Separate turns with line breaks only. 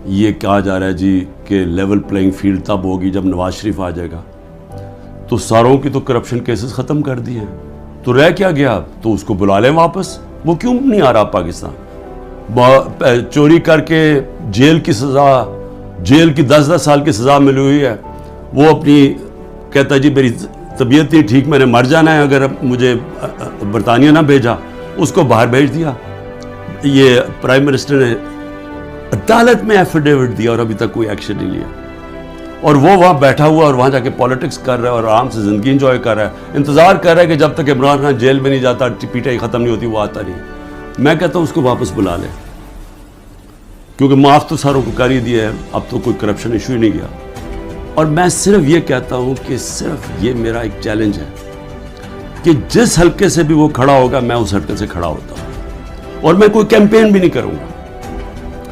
یہ کہا جا رہا ہے جی کہ لیول پلینگ فیلڈ تب ہوگی جب نواز شریف آ جائے گا. تو ساروں کی تو کرپشن کیسز ختم کر دیے ہیں, تو رہ کیا گیا؟ تو اس کو بلا لیں واپس. وہ کیوں نہیں آ رہا پاکستان؟ چوری کر کے جیل کی سزا, جیل کی 10 سال کی سزا ملی ہوئی ہے, وہ اپنی کہتا ہے جی میری طبیعت نہیں ٹھیک, میں نے مر جانا ہے اگر مجھے برطانیہ نہ بھیجا. اس کو باہر بھیج دیا. یہ پرائم منسٹر نے عدالت میں ایفیڈیوٹ دیا اور ابھی تک کوئی ایکشن نہیں لیا. اور وہ وہاں بیٹھا ہوا اور وہاں جا کے پالیٹکس کر رہا ہے اور آرام سے زندگی انجوائے کر رہا ہے, انتظار کر رہا ہے کہ جب تک عمران خان جیل میں نہیں جاتا, پی ٹی آئی ختم نہیں ہوتی, وہ آتا نہیں. میں کہتا ہوں اس کو واپس بلا لیں, کیونکہ معاف تو ساروں کو کر ہی دیا ہے, اب تو کوئی کرپشن ایشو ہی نہیں گیا. اور میں صرف یہ کہتا ہوں کہ صرف یہ میرا ایک چیلنج ہے کہ جس حلقے سے بھی وہ کھڑا ہوگا میں اس حلقے سے کھڑا ہوتا ہوں, اور میں کوئی کیمپین بھی نہیں کروں گا.